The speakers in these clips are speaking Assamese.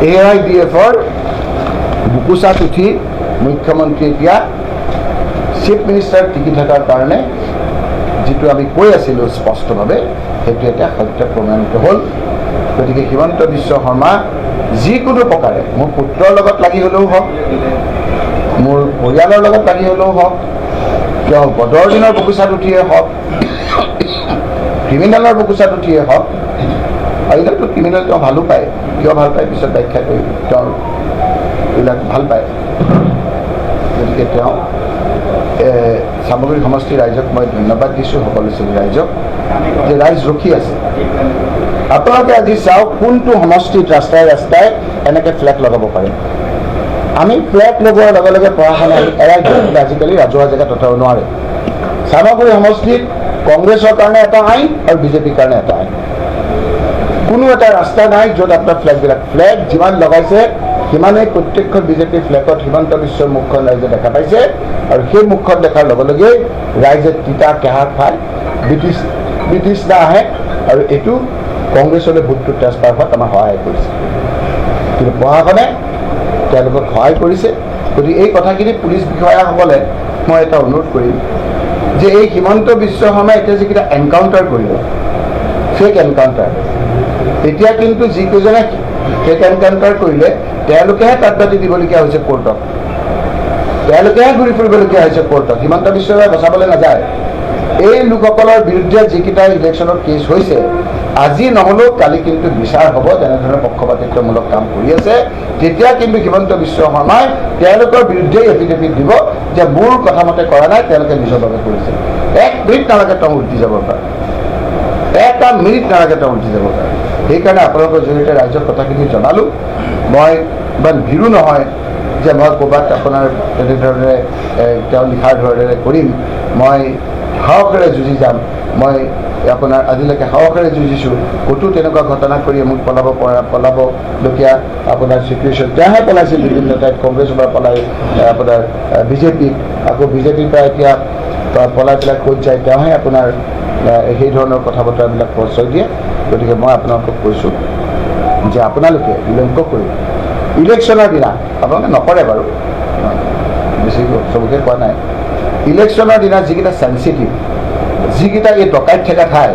AIDFৰ বুকুচাত উঠি মুখ্যমন্ত্ৰী এতিয়া চিফ মিনিষ্টাৰ টিকি থকাৰ কাৰণে যিটো আমি কৈ আছিলোঁ স্পষ্টভাৱে সেইটো এতিয়া সত্য প্ৰমাণিত হ'ল। গতিকে হিমন্ত বিশ্ব শৰ্মা যিকোনো প্ৰকাৰে মোৰ পুত্ৰৰ লগত লাগি হ'লেও হওক, মোৰ পৰিয়ালৰ লগত লাগি হ'লেও হওক, তেওঁ বদৰ দিনৰ বুকুচাত উঠিয়ে হওক, ক্ৰিমিনেলৰ বুকুচাত উঠিয়ে হওক, এইবিলাকতো ক্ৰিমিনেল তেওঁ ভালো পায়, কিয় ভাল পায় পিছত ব্যাখ্যা কৰি তেওঁৰ এইবিলাক ভাল পায়। গতিকে তেওঁ সামগ্ৰিক সমষ্টিৰ ৰাইজক মই ধন্যবাদ দিছোঁ, সকলো শ্ৰেণীৰ ৰাইজক, যে ৰাইজ ৰখি আছে। আপোনালোকে আজি চাওক কোনটো সমষ্টিত ৰাস্তাই ৰাস্তাই এনেকৈ ফ্লেগ লগাব পাৰে। আমি ফ্লেগ লগোৱাৰ লগে লগে পঢ়া-শুনা এৰাই দিওঁ, আজিকালি ৰাজহুৱা জেগাত অঁতাব নোৱাৰে। চামগুৰি সমষ্টিত কংগ্ৰেছৰ কাৰণে এটা আইন আৰু বিজেপিৰ কাৰণে এটা আইন। কোনো এটা ৰাস্তা নাই য'ত আপোনাৰ ফ্লেগ যিমান লগাইছে সিমানেই প্ৰত্যেকখন বিজেপিৰ ফ্লেগত হিমন্ত বিশ্বৰ মুখখন ৰাইজে দেখা পাইছে, আৰু সেই মুখখন দেখাৰ লগে লগেই ৰাইজে তিতা কেহাৰ খায়, বিতৃষ্ণা আহে, আৰু এইটো কংগ্ৰেছলৈ ভোটটো ট্ৰেন্সফাৰ হোৱাত আমাৰ সহায় কৰিছে। কিন্তু প্ৰশাসনে তেওঁলোকক সহায় কৰিছে। গতিকে এই কথাখিনি পুলিচ বিষয়াসকলে মই এটা অনুৰোধ কৰিম যে এই হিমন্ত বিশ্ব শৰ্মাই এতিয়া যিকেইটা এনকাউণ্টাৰ কৰিব, ফেক এনকাউণ্টাৰ, এতিয়া কিন্তু যিকেইজনে ফেক এনকাউণ্টাৰ কৰিলে তেওঁলোকেহে তাতবাতি দিবলগীয়া হৈছে কোৰ্টত, তেওঁলোকেহে ঘূৰি ফুৰিবলগীয়া হৈছে কোৰ্টত। হিমন্ত বিশ্ব শৰ্মাই বচাবলৈ নাযায়। এই লোকসকলৰ বিৰুদ্ধে যিকেইটা ইলেকশ্যনৰ কেছ হৈছে, আজি নহ'লেও কালি কিন্তু বিচাৰ হ'ব, যেনেধৰণে পক্ষপাতিত্বমূলক কাম কৰি আছে। তেতিয়া কিন্তু হিমন্ত বিশ্ব শৰ্মাই তেওঁলোকৰ বিৰুদ্ধে এফিডেভিট দিব যে মোৰ কথা মতে কৰা নাই, তেওঁলোকে নিজৰ বাবে কৰিছে। 1 মিনিট নালাগে তেওঁ উঠি যাবৰ কাৰণে, 1 মিনিট নালাগে তেওঁ উঠি যাবৰ কাৰণে। সেইকাৰণে আপোনালোকৰ জৰিয়তে ৰাইজক কথাখিনি জনালোঁ। মই ইমান ভীৰো নহয় যে মই ক'ৰবাত আপোনাৰ তেনেধৰণে তেওঁ লিখাৰ ধৰণেৰে কৰিম। মই সাহসেৰে যুঁজি যাম। মই আপোনাৰ আজিলৈকে সাহসেৰে যুঁজিছোঁ। ক'তো তেনেকুৱা ঘটনা কৰি মোক পলাবলগীয়া আপোনাৰ চিটুৱেশ্যন তেওঁহে পলাইছিল বিভিন্ন ঠাইত, কংগ্ৰেছৰ পৰা পলাই আপোনাৰ বিজেপিত, আকৌ বিজেপিৰ পৰা এতিয়া পলাই পেলাই ক'ত যায় তেওঁহে আপোনাৰ সেই ধৰণৰ কথা বতৰাবিলাক প্ৰশ্ৰয় দিয়ে। গতিকে মই আপোনালোকক কৈছোঁ যে আপোনালোকে বিলম্ব কৰি ইলেকশ্যনৰ দিনা, আপোনালোকে নকৰে বাৰু, বেছি চবকে কোৱা নাই, ইলেকশ্যনৰ দিনা যিকেইটা চেঞ্চিটিভ, যিকেইটা এই ডকাইত থকা ঠাই,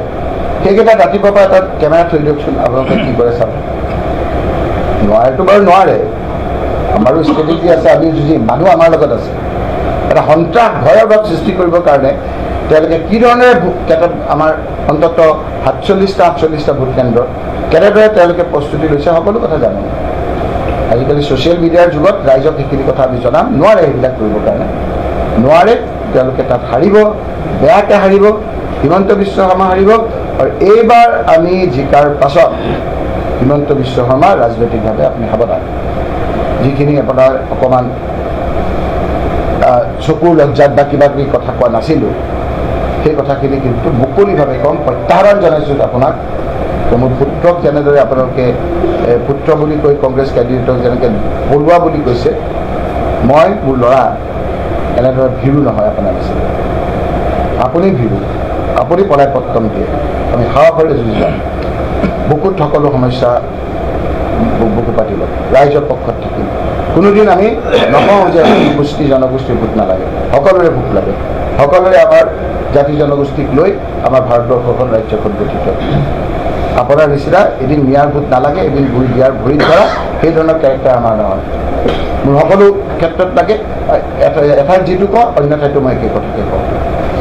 সেইকেইটা ৰাতিপুৱাৰ পৰা তাত কেমেৰা থৈ দিয়কচোন, আপোনালোকে কি কৰে চাব। নোৱাৰেতো বাৰু নোৱাৰে, আমাৰো ষ্ট্ৰেটেজি আছে, আমিও যুঁজিম, মানুহ আমাৰ লগত আছে। এটা সন্ত্ৰাস ভয়ৰ ভাৱ সৃষ্টি কৰিবৰ কাৰণে তেওঁলোকে কি ধৰণেৰে ক্ষেত্ৰত আমাৰ অন্ততঃ 47টা ভোট কেন্দ্ৰত কেনেদৰে তেওঁলোকে প্ৰস্তুতি লৈছে সকলো কথা জানো। আজিকালি ছ'চিয়েল মিডিয়াৰ যুগত ৰাইজক সেইখিনি কথা আমি জনাম। নোৱাৰে সেইবিলাক কৰিবৰ কাৰণে, নোৱাৰে। তেওঁলোকে তাত হাৰিব, বেয়াকৈ হাৰিব, হিমন্ত বিশ্ব শৰ্মা হাৰিব। আৰু এইবাৰ আমি জিকাৰ পাছত হিমন্ত বিশ্ব শৰ্মা ৰাজনৈতিকভাৱে আপুনি সাৱধান। যিখিনি আপোনাৰ অকণমান চকুৰ লজ্জাত বা কিবা কিবি কথা কোৱা নাছিলোঁ, সেই কথাখিনি কিন্তু মুকলিভাৱে কম, প্ৰত্যাহ্বান জনাইছোঁ আপোনাক। মোৰ পুত্ৰক যেনেদৰে আপোনালোকে পুত্ৰ বুলি কৈ কংগ্ৰেছ কেণ্ডিডেটক যেনেকৈ বৰুৱা বুলি কৈছে, মই মোৰ ল'ৰা এনেদৰে ভীৰু নহয় আপোনাৰ নিচিনা। আপুনি ভীৰু, আপুনি পলাই পত্তন দিয়ে, আমি সাহসেৰে যুঁজি যাম। বুকুত সকলো সমস্যা বুকু পাতিব, ৰাইজৰ পক্ষত থাকিম। কোনোদিন আমি নকওঁ যে গোষ্ঠী জনগোষ্ঠীৰ ভোট নালাগে, সকলোৰে ভোট লাগে। সকলোৰে আমাৰ জাতি জনগোষ্ঠীক লৈ আমাৰ ভাৰতবৰ্ষখন ৰাজ্যখন গঠিত। আপোনাৰ নিচিনা এদিন মিয়াৰ ভোট নালাগে, এদিন বিয়াৰ ভৰিত ধৰা, সেই ধৰণৰ কেৰেক্টাৰ আমাৰ নহয়। মোৰ সকলো ক্ষেত্ৰত লাগে, এঠাইত যিটো কওঁ অন্য ঠাইতো মই একে কথাকে কওঁ।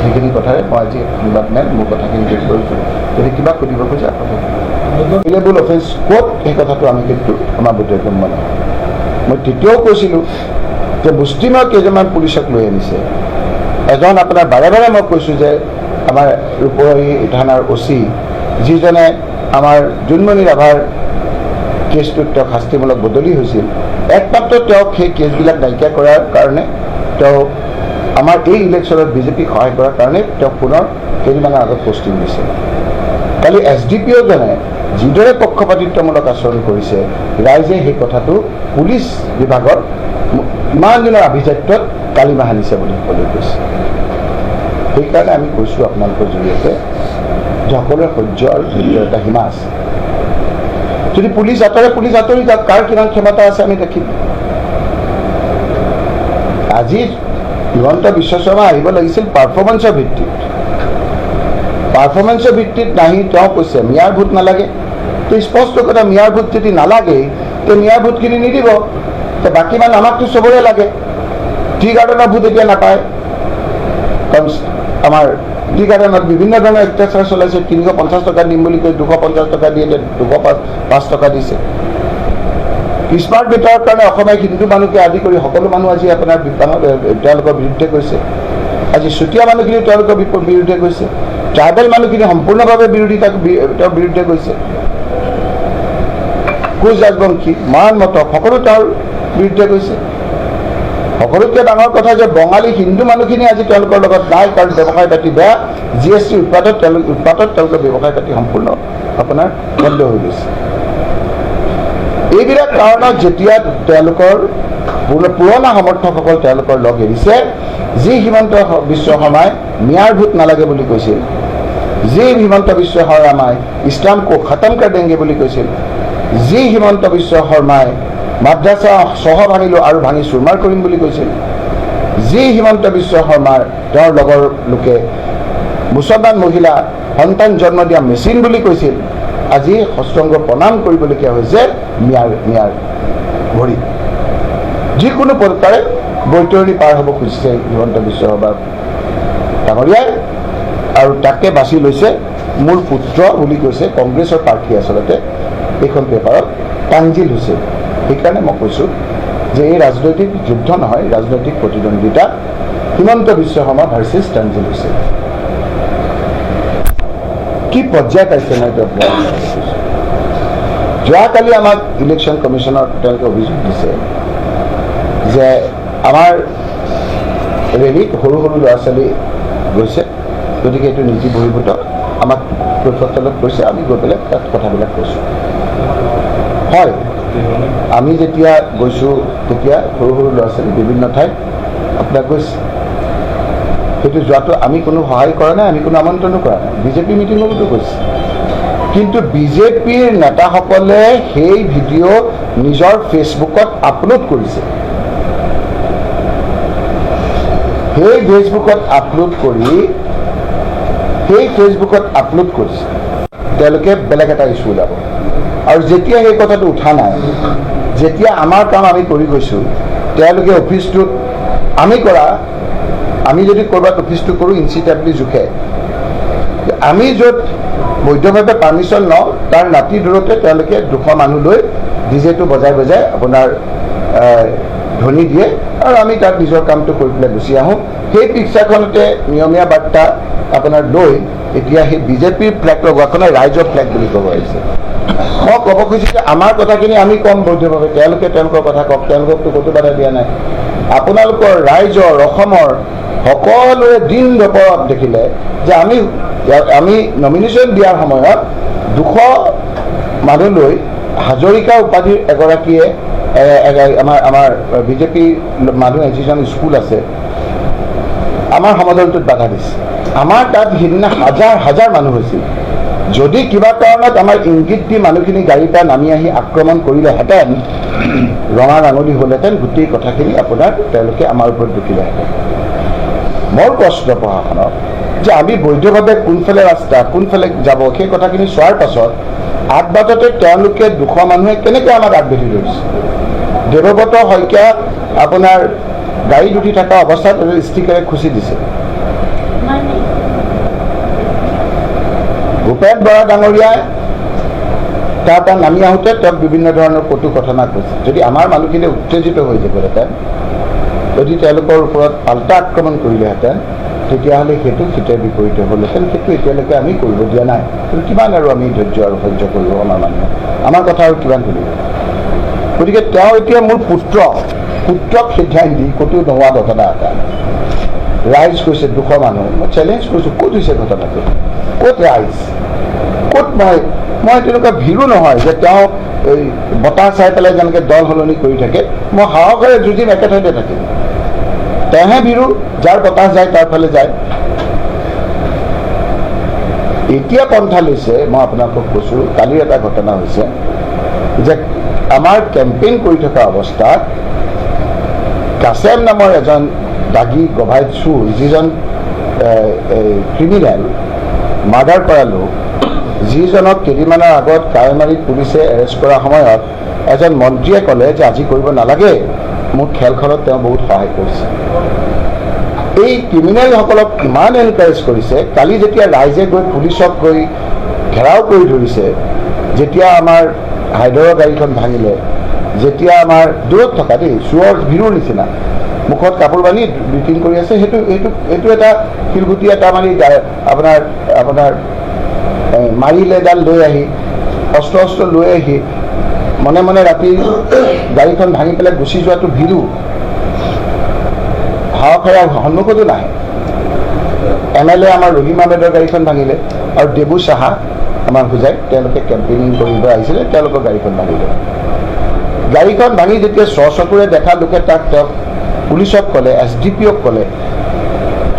সেইখিনি কথাৰে মই আজি সংবাদ মেল মোৰ কথাখিনি শেষ কৰিছোঁ। যদি কিবা সুধিব খোজে এভেইলেবল অফেন্স ক'ত, সেই কথাটো আমি কিন্তু আমাৰ বোধহয় গম নহয়। মই তেতিয়াও কৈছিলোঁ যে মুষ্টিমেয় কেইজনমান পুলিচক লৈ আনিছে। এজন আপোনাৰ বাৰে বাৰে মই কৈছোঁ যে আমাৰ ৰূপহী থানাৰ OC, যিজনে আমাৰ জোনমণি ৰাভাৰ কেছটোত তেওঁ শাস্তিমূলক বদলি হৈছিল, একমাত্ৰ তেওঁক সেই কেছবিলাক নাইকিয়া কৰাৰ কাৰণে, তেওঁ আমাৰ এই ইলেকশ্যনত বিজেপিক সহায় কৰাৰ কাৰণে তেওঁ পুনৰ কেইদিনমানৰ আগত পষ্টিং দিছে। কালি SDPO-জনে যিদৰে পক্ষপাতিত্বমূলক আচৰণ কৰিছে, ৰাইজে সেই কথাটো পুলিচ বিভাগৰ ইমান দিনৰ আভিজাত্যত কালিমা সানিছে বুলি ক'বলৈ কৈছে। সেইকাৰণে আমি কৈছোঁ আপোনালোকৰ জৰিয়তে যে সকলোৰে সহ্য আৰু ধৈৰ্যৰ এটা সীমা আছে। যদি পুলিচ আঁতৰি যাওক, কাৰ কিমান ক্ষমতা আছে আমি দেখিম। আজি হিমন্ত বিশ্ব শৰ্মা আহিব লাগিছিল পাৰফৰ্মেঞ্চৰ ভিত্তিত নাহি তেওঁ কৈছে মিয়াৰ ভোট নালাগে। তো স্পষ্ট কথা, মিয়াৰ ভোট যদি নালাগে তে মিয়াৰ ভোটখিনি নিদিব, তো বাকী মানে আমাকতো চবৰে লাগে। টি গাৰ্ডেনৰ ভোট এতিয়া নাপায়, কাৰণ আমাৰ টি গাৰ্ডেনত বিভিন্ন ধৰণৰ অত্যাচাৰ চলাইছে। 350 টকা দিম বুলি কৈ 250 টকা দিয়ে, 205 টকা দিছে। স্মাৰ্ট মিটাৰৰ কাৰণে অসমীয়া হিন্দু মানুহকে আদি কৰি সকলো মানুহ আজি আপোনাৰ তেওঁলোকৰ বিৰুদ্ধে গৈছে। আজি চুতীয়া মানুহখিনি তেওঁলোকৰ বিৰুদ্ধে গৈছে, ট্ৰাইবেল মানুহখিনি সম্পূৰ্ণভাৱে তেওঁৰ বিৰুদ্ধে গৈছে। কোচ ৰাজবংশী, মান মতক সকলো তেওঁৰ বিৰুদ্ধে গৈছে। সকলোতকৈ ডাঙৰ কথা যে বঙালী হিন্দু মানুহখিনি আজি তেওঁলোকৰ লগত নাই, কাৰণ ব্যৱসায় পাতি বেয়া। GST উৎপাদত তেওঁলোকৰ ব্যৱসায় পাতি সম্পূৰ্ণ আপোনাৰ বন্ধ হৈ গৈছে। এইবিলাক কাৰণত যেতিয়া তেওঁলোকৰ পুৰণা সমৰ্থকসকল তেওঁলোকৰ লগ এৰিছে, যি হিমন্ত বিশ্ব শৰ্মাই মিয়াৰ ভোট নালাগে বুলি কৈছিল, যি হিমন্ত বিশ্ব শৰ্মাই ইছলাম কো খতম কৰ দেংগে বুলি কৈছিল, যি হিমন্ত বিশ্ব শৰ্মাই মাদ্ৰাছা চহ ভাঙিলোঁ আৰু ভাঙি চুৰমাৰ কৰিম বুলি কৈছিল, যি হিমন্ত বিশ্ব শৰ্মাৰ তেওঁৰ লগৰ লোকে মুছলমান মহিলা সন্তান জন্ম দিয়া মেচিন বুলি কৈছিল, আজি সষ্টংগ প্ৰণাম কৰিবলগীয়া হৈছে মিয়াৰ ভৰি। যিকোনো প্ৰকাৰে বৈতৰণি পাৰ হ'ব খুজিছে হিমন্ত বিশ্ব শৰ্মা ডাঙৰীয়াই, আৰু তাকে বাছি লৈছে মোৰ পুত্ৰ বুলি কৈছে কংগ্ৰেছৰ প্ৰাৰ্থী। আচলতে এইখন পেপাৰত তানজিল হুছেইন। সেইকাৰণে মই কৈছোঁ যে এই ৰাজনৈতিক যুদ্ধ নহয়, ৰাজনৈতিক প্ৰতিদ্বন্দ্বিতা হিমন্ত বিশ্ব শৰ্মা ভাৰ্চেছ তানজিল হুছেইন। কি পৰ্যায় পাইছে মই এতিয়া যোৱাকালি আমাক ইলেকশ্যন কমিশ্যনৰ তেওঁলোকে অভিযোগ দিছে যে আমাৰ ৰেলীত সৰু ল'ৰা ছোৱালী গৈছে, গতিকে এইটো নীতি বহিৰ্ভূত। আমাক কৈফতলত কৈছে, আমি গৈ পেলাই তাত কথাবিলাক কৈছোঁ। হয়, আমি যেতিয়া গৈছোঁ তেতিয়া সৰু ল'ৰা ছোৱালী বিভিন্ন ঠাইত আপোনাক গৈছে। সেইটো যোৱাটো আমি কোনো সহায় কৰা নাই, আমি কোনো আমন্ত্ৰণো কৰা নাই। বিজেপি মিটিঙতো গৈছে, কিন্তু বিজেপিৰ নেতাসকলে সেই ভিডিঅ' নিজৰ ফেচবুকত আপলোড কৰিছে। সেই ফেচবুকত আপলোড কৰিছে তেওঁলোকে বেলেগ এটা ইছ্যু ওলাব। আৰু যেতিয়া সেই কথাটো উঠা নাই, যেতিয়া আমাৰ কাম আমি কৰি গৈছোঁ, তেওঁলোকে অফিচটোত আমি যদি ক'ৰবাত অফিচটো কৰোঁ ইনচিটেবলি জোখে, আমি য'ত বৈধভাৱে পাৰ্মিশ্যন লওঁ তাৰ নাতি দূৰতে তেওঁলোকে 200 মানুহ লৈ ডিজেটো বজাই আপোনাৰ ধ্বনি দিয়ে, আৰু আমি তাত নিজৰ কামটো কৰি পেলাই গুচি আহোঁ। সেই পিকচাৰখনতে নিয়মীয়া বাৰ্তা আপোনাৰ লৈ এতিয়া সেই বিজেপিৰ ফ্লেগ লগোৱাখনে ৰাইজৰ ফ্লেগ বুলি ক'ব আহিছে। মই ক'ব খুজিছোঁ যে আমাৰ কথাখিনি আমি কম বৈধভাৱে, তেওঁলোকে তেওঁলোকৰ কথা কওক, তেওঁলোককতো ক'তো বাধা দিয়া নাই। আপোনালোকৰ ৰাইজৰ অসমৰ সকলোৱে দিন দুপৰত দেখিলে যে আমি নমিনেশ্যন দিয়াৰ সময়ত 200 মানুহ লৈ হাজৰিকা উপাধিৰ এগৰাকীয়ে আমাৰ বিজেপি মানুহ যিজন স্কুল আছে আমাৰ সমদলটোত বাধা দিছে। আমাৰ তাত সিদিনা হাজাৰ মানুহ হৈছিল। যদি কিবা কাৰণত আমাৰ ইংগিত দি মানুহখিনি গাড়ীৰ পৰা নামি আহি আক্ৰমণ কৰিলেহেঁতেন, ৰঙা ৰাঙলী হ'লহেঁতেন, গোটেই কথাখিনি আপোনাৰ তেওঁলোকে আমাৰ ওপৰত দুখিলেহেঁতেন। মোৰ প্ৰশ্ন প্ৰশাসনক যে আমি বৈধভাৱে কোনফালে ৰাস্তা কোনফালে যাব সেই কথাখিনি চোৱাৰ পাছত আগবাটতে তেওঁলোকে 200 মানুহে কেনেকৈ আমাক আগবাঢ়ি লৈছে। দেৱব্ৰত শইকীয়া আপোনাৰ গাড়ীত উঠি থকা অৱস্থাত ষ্টিকাৰে খুচি দিছে। ভূপেন বৰা ডাঙৰীয়াই তাৰপৰা নামি আহোঁতে তেওঁক বিভিন্ন ধৰণৰ কটু ঘটনা কৈছে। যদি আমাৰ মানুহখিনি উত্তেজিত হৈ যাবহেঁতেন, যদি তেওঁলোকৰ ওপৰত পাল্টা আক্ৰমণ কৰিলেহেঁতেন, তেতিয়াহ'লে সেইটো হিতৰ বিপৰীত হ'লহেঁতেন। সেইটো এতিয়ালৈকে আমি কৰিব দিয়া নাই। কিন্তু কিমান আৰু আমি ধৈৰ্য আৰু সহ্য কৰিব আমাৰ মানুহে, আমাৰ কথা আৰু কিমান কৰিব। গতিকে তেওঁ এতিয়া মোৰ পুত্ৰক সিদ্ধান্ত দি ক'তো নোহোৱা ঘটনা এটা, ৰাইজ কৈছে 200 মানুহ, মই চেলেঞ্জ কৰিছোঁ, ক'ত হৈছে ঘটনাটো, ক'ত ৰাইজ, ক'ত মই তেনেকুৱা ভিৰো নহয় যে তেওঁ এই বতাহ চাই পেলাই যেনেকৈ দল সলনি কৰি থাকে, মই সাহসেৰে যুঁজিম, একে ঠাইতে থাকিম। তেওঁহে ভিৰো, যাৰ বতাহ যায় তাৰ ফালে যায়। এতিয়া পন্থা লৈছে, মই আপোনালোকক কৈছোঁ, কালিৰ এটা ঘটনা হৈছে যে আমাৰ কেম্পেইন কৰি থকা অৱস্থাত কাছেম নামৰ এজন দাগী গভাই চুৰ, যিজন ক্ৰিমিনেল, মাৰ্ডাৰ কৰা লোক, যিজনক কেইদিনমানৰ আগত কাৱৈমাৰীত পুলিচে এৰেষ্ট কৰাৰ সময়ত এজন মন্ত্ৰীয়ে ক'লে যে আজি কৰিব নালাগে, মোৰ খেলখনত তেওঁ বহুত সহায় কৰিছে। এই ক্ৰিমিনেলসকলক ইমান এনকাৰেজ কৰিছে, কালি যেতিয়া ৰাইজে গৈ পুলিচক গৈ ঘেৰাও কৰি ধৰিছে, যেতিয়া আমাৰ হাইদৰৰ গাড়ীখন ভাঙিলে, যেতিয়া আমাৰ দূৰত থকা দেই চোৰৰ ভিৰৰ নিচিনা মুখত কাপোৰ বান্ধি মিটিং কৰি আছে, সেইটো এটা শিলগুটি এটা মাৰি আপোনাৰ মাৰিলেডাল লৈ আহি অস্ত্ৰ লৈ আহি মনে মনে ৰাতি গাড়ীখন ভাঙি পেলাই গুচি যোৱাটো ভিৰো সাহস সন্মুখতো নাহে। MLA আমাৰ ৰহিম আহমেদৰ গাড়ীখন ভাঙিলে আৰু দেবু চাহা আমাৰ হোজাই, তেওঁলোকে কেম্পেইনিং কৰিব আহিছিলে, তেওঁলোকৰ গাড়ীখন ভাঙিলে। গাড়ীখন ভাঙি যেতিয়া চকুৰে দেখা লোকে তেওঁক পুলিচক ক'লে, SDPক ক'লে,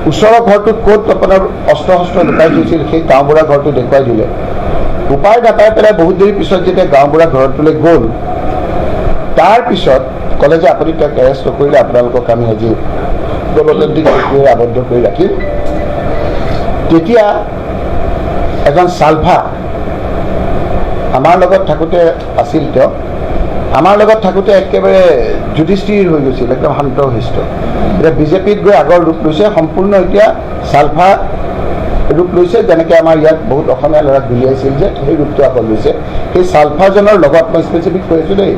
ওচৰৰ ঘৰটোত ক'ত আপোনাৰ অস্ত্ৰ লুকাই থৈছিল সেই গাঁওবুঢ়া ঘৰটো দেখুৱাই দিলে। উপায় নাপাই পেলাই বহুত দেৰি পিছত যেতিয়া গাঁওবুঢ়া ঘৰটোলৈ গ'ল, তাৰপিছত ক'লে যে আপুনি তেওঁক এৰেষ্ট নকৰিলে, আপোনালোকক আমি আজি গণতান্ত্ৰিক প্ৰক্ৰিয়াৰে আবদ্ধ কৰি ৰাখিম। তেতিয়া এজন চালভা আমাৰ লগত থাকোঁতে আছিল, তেওঁ আমাৰ লগত থাকোঁতে একেবাৰে যুধিষ্ঠিৰ হৈ গৈছিল, একদম শান্ত শিষ্ট। এতিয়া বিজেপিত গৈ আগৰ ৰূপ লৈছে, সম্পূৰ্ণ এতিয়া চালভা ৰূপ লৈছে, যেনেকৈ আমাৰ ইয়াত বহুত অসমীয়া ল'ৰাক গুলিয়াইছিল যে সেই ৰূপটো আকৌ লৈছে। সেই চালভাজনৰ লগত মই স্পেচিফিক কৈ আছোঁ দেই,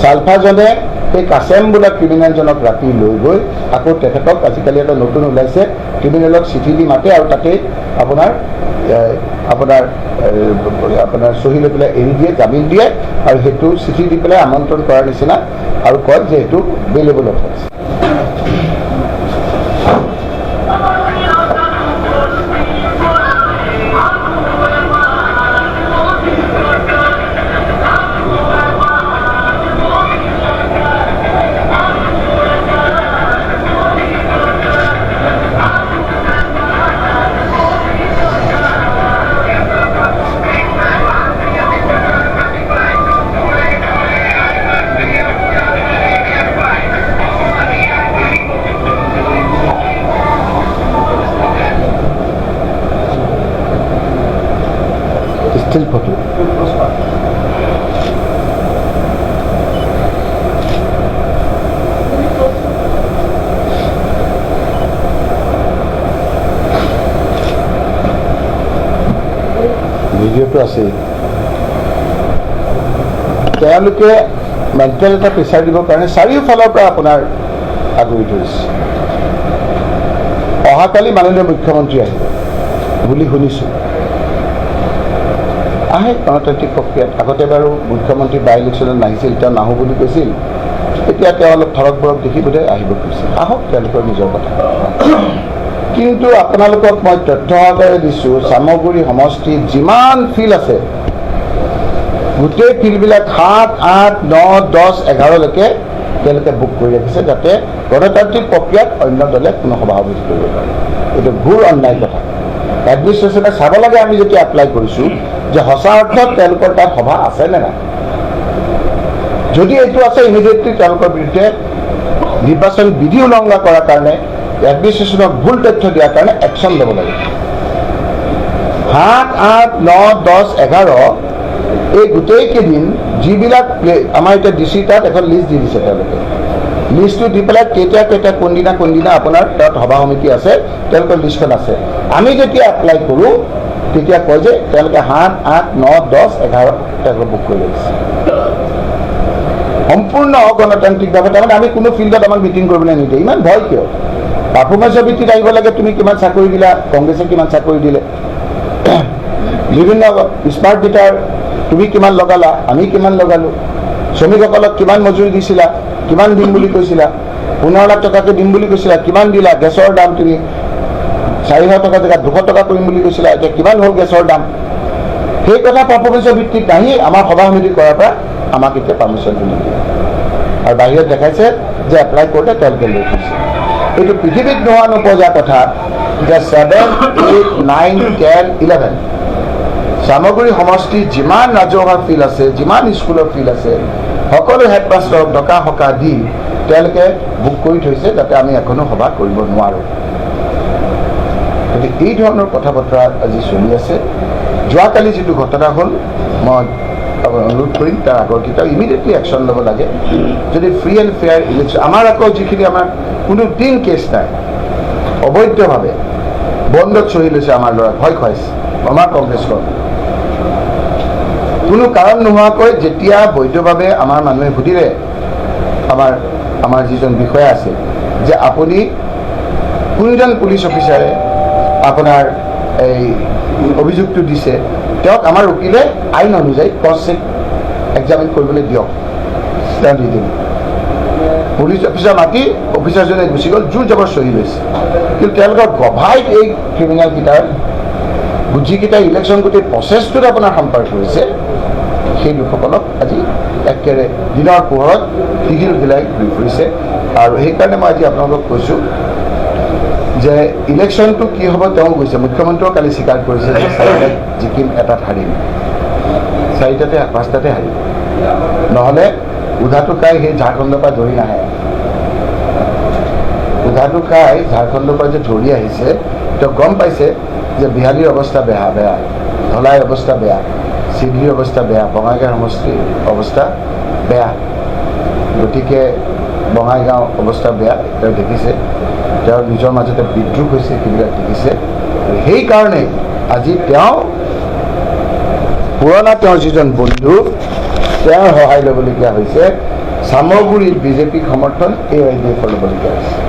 চালভাজনে সেই কাছেম বোলা ক্ৰিমিনেলজনক ৰাতি লৈ গৈ আকৌ তেখেতক আজিকালি এটা নতুন ওলাইছে, ক্ৰিমিনেলক চিঠি দি মাতে আৰু তাতে আপোনাৰ চহী লৈ পেলাই এৰি দিয়ে, জামিন দিয়ে, আৰু সেইটো চিঠি দি পেলাই আমন্ত্ৰণ কৰাৰ নিচিনা আৰু কয় যে এইটো বেলেবল অফেন্স। Still photo. ভিডিঅ'টো আছে। তেওঁলোকে মেণ্টেল এটা প্ৰেছাৰ দিবৰ কাৰণে চাৰিওফালৰ পৰা আপোনাৰ আগুৰি ধৰিছে। অহাকালি মাননীয় মুখ্যমন্ত্ৰী আহিব বুলি শুনিছোঁ। আহে গণতান্ত্ৰিক প্ৰক্ৰিয়াত। আগতে বাৰু মুখ্যমন্ত্ৰী বাই ইলেকশ্যনত নাহিছিল, তেওঁ নাহোঁ বুলি কৈছিল, এতিয়া তেওঁ অলপ ধৰক বৰক দেখি বোধহয় আহিব কৈছিল। আহক, তেওঁলোকৰ নিজৰ কথা। কিন্তু আপোনালোকক মই তথ্য সহকাৰে দিছোঁ, চামগুৰি সমষ্টিত যিমান ফিল্ড আছে গোটেই ফিল্ডবিলাক 7, 8, 9, 10, 11লৈকে তেওঁলোকে বুক কৰি ৰাখিছে, যাতে গণতান্ত্ৰিক প্ৰক্ৰিয়াত অন্য দলে কোনো সভা সমিতি কৰিব পাৰে। এইটো ঘোৰ অন্যায় কথা। এডমিনিষ্ট্ৰেশ্যনে চাব লাগে, আমি যেতিয়া এপ্লাই কৰিছোঁ যে সঁচা অৰ্থত তেওঁলোকৰ তাত সভা আছে নে নাই। যদি এইটো আছে, ইমিডিয়েটলি তেওঁলোকৰ বিৰুদ্ধে নিৰ্বাচন বিধি উলংঘা কৰাৰ কাৰণে, এডমিনিষ্ট্ৰেশ্যনক ভুল তথ্য দিয়াৰ কাৰণে একশ্যন ল'ব লাগে। 7, 8, 9, 10, 11 এই গোটেইকেইদিন যিবিলাক আমাৰ এতিয়া DC তাত এখন লিষ্ট দি দিছে, তেওঁলোকে লিষ্টটো দি পেলাই কেতিয়া কোনদিনা আপোনাৰ তাত সভা সমিতি আছে, তেওঁলোকৰ লিষ্টখন আছে। আমি যেতিয়া এপ্লাই কৰোঁ তেতিয়া কয় যে তেওঁলোকে 7, 8, 9, 10, 11 তেওঁলোকে বুক কৰি ৰাখিছে। সম্পূৰ্ণ অগণতান্ত্ৰিকভাৱে। তাৰমানে আমি কোনো ফিল্ডত আমাক মিটিং কৰিবলৈ নিদিয়ে। ইমান ভয় কিয়? পাৰফৰ্মেঞ্চৰ ভিত্তিত আহিব লাগে। তুমি কিমান চাকৰি দিলা, কংগ্ৰেছে কিমান চাকৰি দিলে, বিভিন্ন স্মাৰ্ট মিটাৰ তুমি কিমান লগালা, আমি কিমান লগালোঁ, শ্ৰমিকসকলক কিমান মজুৰি দিছিলা, কিমান দিম বুলি কৈছিলা, 15 লাখ টকাকৈ দিম বুলি কৈছিলা, কিমান দিলা, গেছৰ দাম তুমি 400 টকা জেগাত 200 টকা কৰিম বুলি কৈছিলা, এতিয়া কিমান হ'ল গেছৰ দাম। সেই কথা পাৰফৰ্মেঞ্চৰ ভিত্তিত নাহি আমাৰ সভা সমিতি কৰাৰ পৰা আমাক এতিয়া পাৰ্মিশ্যনটো নিদিয়ে, আৰু বাহিৰত দেখাইছে যে এপ্লাই কৰোঁতে তেওঁলোকে লৈ থৈছে। এইটো পৃথিৱীত নোহোৱা নোপোৱা কথা যে 7, 8, 9, 10, 11 চামগুৰি সমষ্টিৰ যিমান ৰাজহুৱা ফিল্ড আছে, যিমান স্কুলৰ ফিল্ড আছে, সকলো হেডমাষ্টাৰক টকা সকাহ দি তেওঁলোকে বুক কৰি থৈছে, যাতে আমি এখনো সভা কৰিব নোৱাৰোঁ। গতিকে এই ধৰণৰ কথা বতৰা আজি চলি আছে। যোৱাকালি যিটো ঘটনা হ'ল, মই অনুৰোধ কৰিম তাৰ আগৰ কেইটাও ইমিডিয়েটলি একশ্যন ল'ব লাগে। যদি ফ্ৰী এণ্ড ফেয়াৰ ইলেকশ্যন, আমাৰ আকৌ যিখিনি আমাৰ কোনো দিন কেছ নাই, অবৈধভাৱে বন্ধত চহি লৈছে আমাৰ ল'ৰাক, ভয় খুৱাইছে আমাৰ কংগ্ৰেছখন। কোনো কাৰণ নোহোৱাকৈ যেতিয়া বৈধভাৱে আমাৰ মানুহে সুধিলে, আমাৰ যিজন বিষয়া আছে, যে আপুনি কোনজন পুলিচ অফিচাৰে আপোনাৰ এই অভিযোগটো দিছে, তেওঁক আমাৰ উকিলে আইন অনুযায়ী ক্ৰছ চেক এক্সামিন কৰিবলৈ দিয়ক, তেওঁ দি দিম। পুলিচ অফিচাৰ মাতি অফিচাৰজনে গুচি গ'ল, জোৰ জবৰ চহি লৈছে। কিন্তু তেওঁলোকৰ গভাইত এই ক্ৰিমিনেলকেইটাৰ যিকেইটা ইলেকশ্যন গোটেই প্ৰচেছটোত আপোনাৰ সম্পৰ্ক কৰিছে, সেই লোকসকলক আজি একেবাৰে দিনৰ পোহৰত শিগিল গিলাই ঘূৰি ফুৰিছে। আৰু সেইকাৰণে মই আজি আপোনালোকক কৈছোঁ যে ইলেকশ্যনটো কি হ'ব তেওঁ কৈছে, মুখ্যমন্ত্ৰীয়েও কালি স্বীকাৰ কৰিছে যে 4টাত জিকিম, 1টাত হাৰিম, 4টাতে 5টাতে হাৰিম, নহ'লে উধাটো খাই সেই ঝাৰখণ্ডৰ পৰা ধৰি নাহে। উধাটো খাই ঝাৰখণ্ডৰ পৰা যে ধৰি আহিছে, তেওঁ গম পাইছে যে বিহালীৰ অৱস্থা বেয়া, ধলাই অৱস্থা বেয়া, চিডলিৰ অৱস্থা বেয়া, বঙাইগাঁও সমষ্টিৰ অৱস্থা বেয়া। গতিকে বঙাইগাঁও অৱস্থা বেয়া তেওঁ দেখিছে, তেওঁৰ নিজৰ মাজতে বিদ্ৰোহ হৈছে, সেইবিলাক দেখিছে। সেইকাৰণে আজি তেওঁ পুৰণা তেওঁৰ যিজন বন্ধু, তেওঁৰ সহায় ল'বলগীয়া হৈছে। চামগুৰিত বিজেপিক সমৰ্থন AIDF ল'বলগীয়া হৈছে।